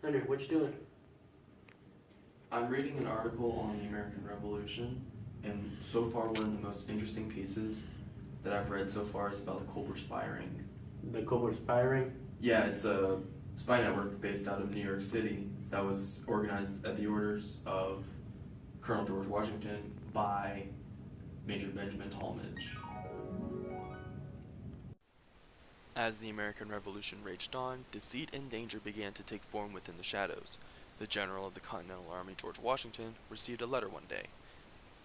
Henry, what you doing? I'm reading an article on the American Revolution, and so far one of the most interesting pieces that I've read so far is about the Culper Spy Ring. The Culper Spy Ring? Yeah, it's a spy network based out of New York City that was organized at the orders of Colonel George Washington by Major Benjamin Tallmadge. As the American Revolution raged on, deceit and danger began to take form within the shadows. The general of the Continental Army, George Washington, received a letter one day.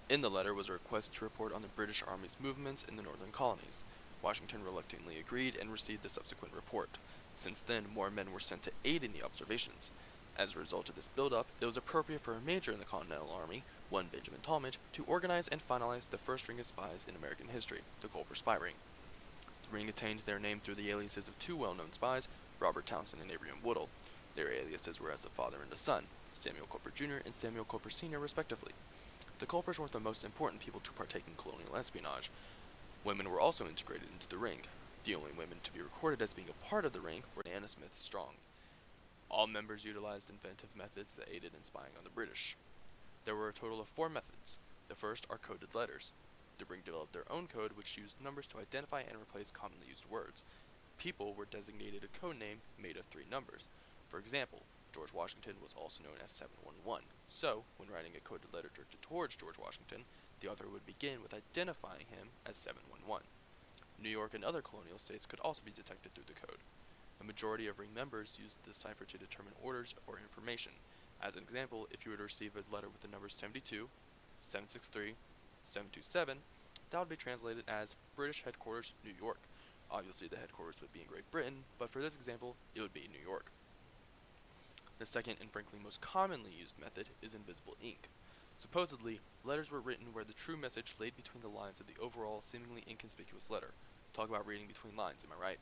In the letter was a request to report on the British Army's movements in the northern colonies. Washington reluctantly agreed and received the subsequent report. Since then, more men were sent to aid in the observations. As a result of this buildup, it was appropriate for a major in the Continental Army, one Benjamin Tallmadge, to organize and finalize the first ring of spies in American history, the Culper Spy Ring. The ring attained their name through the aliases of two well-known spies, Robert Townsend and Abraham Woodhull. Their aliases were as the father and the son, Samuel Culper Jr. and Samuel Culper Sr. respectively. The Culpers weren't the most important people to partake in colonial espionage. Women were also integrated into the ring. The only women to be recorded as being a part of the ring were Anna Smith Strong. All members utilized inventive methods that aided in spying on the British. There were a total of 4 methods. The first are coded letters. The ring developed their own code which used numbers to identify and replace commonly used words. People were designated a code name made of 3 numbers. For example, George Washington was also known as 711, so when writing a coded letter directed towards George Washington, the author would begin with identifying him as 711. New York and other colonial states could also be detected through the code. A majority of ring members used the cipher to determine orders or information. As an example, if you were to receive a letter with the numbers 72, 763, 727, that would be translated as British Headquarters, New York. Obviously the headquarters would be in Great Britain, but for this example, it would be New York. The second and frankly most commonly used method is invisible ink. Supposedly, letters were written where the true message laid between the lines of the overall seemingly inconspicuous letter. Talk about reading between lines, am I right?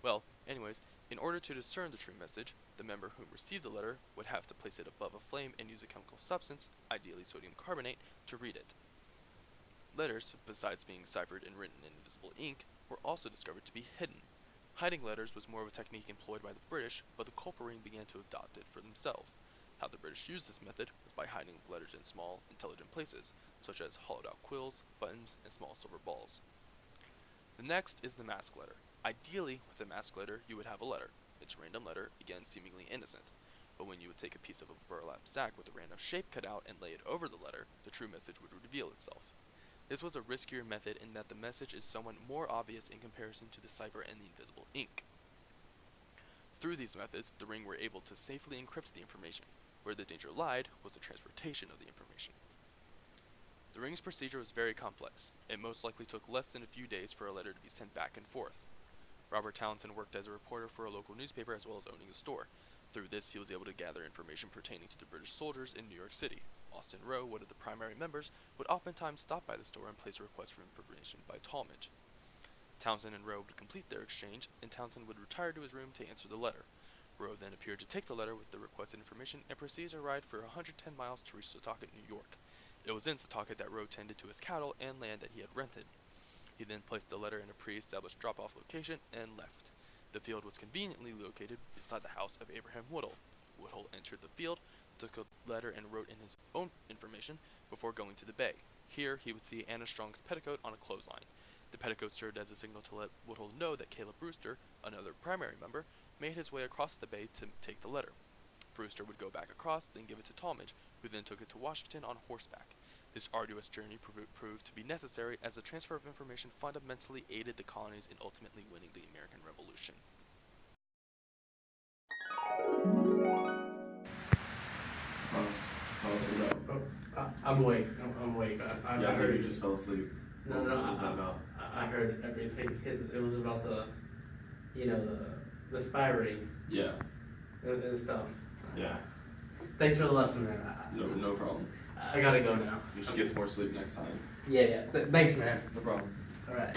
Well, anyways, in order to discern the true message, the member who received the letter would have to place it above a flame and use a chemical substance, ideally sodium carbonate, to read it. Letters, besides being ciphered and written in invisible ink, were also discovered to be hidden. Hiding letters was more of a technique employed by the British, but the Culper Ring began to adopt it for themselves. How the British used this method was by hiding letters in small, intelligent places, such as hollowed-out quills, buttons, and small silver balls. The next is the mask letter. Ideally, with a mask letter, you would have a letter. It's a random letter, again seemingly innocent. But when you would take a piece of a burlap sack with a random shape cut out and lay it over the letter, the true message would reveal itself. This was a riskier method in that the message is somewhat more obvious in comparison to the cipher and the invisible ink. Through these methods, the ring were able to safely encrypt the information. Where the danger lied was the transportation of the information. The ring's procedure was very complex. It most likely took less than a few days for a letter to be sent back and forth. Robert Townsend worked as a reporter for a local newspaper as well as owning a store. Through this, he was able to gather information pertaining to the British soldiers in New York City. Austin Rowe, one of the primary members, would oftentimes stop by the store and place a request for information by Tallmadge. Townsend and Rowe would complete their exchange, and Townsend would retire to his room to answer the letter. Rowe then appeared to take the letter with the requested information and proceeded to ride for 110 miles to reach Setauket, New York. It was in Setauket that Rowe tended to his cattle and land that he had rented. He then placed the letter in a pre-established drop-off location and left. The field was conveniently located beside the house of Abraham Woodhull. Woodhull entered the field, took a letter and wrote in his own information before going to the bay. Here he would see Anna Strong's petticoat on a clothesline. The petticoat served as a signal to let Woodhull know that Caleb Brewster, another primary member, made his way across the bay to take the letter. Brewster would go back across, then give it to Tallmadge, who then took it to Washington on horseback. This arduous journey proved to be necessary as the transfer of information fundamentally aided the colonies in ultimately winning the American Revolution. I'm awake. I'm awake. I heard you just fell asleep. No, What was that about? I heard everything. It was about the spy ring. Yeah. And stuff. Yeah. Thanks for the lesson, man. No problem. I gotta go now. You should get some more sleep next time. Yeah. Thanks, man. No problem. All right.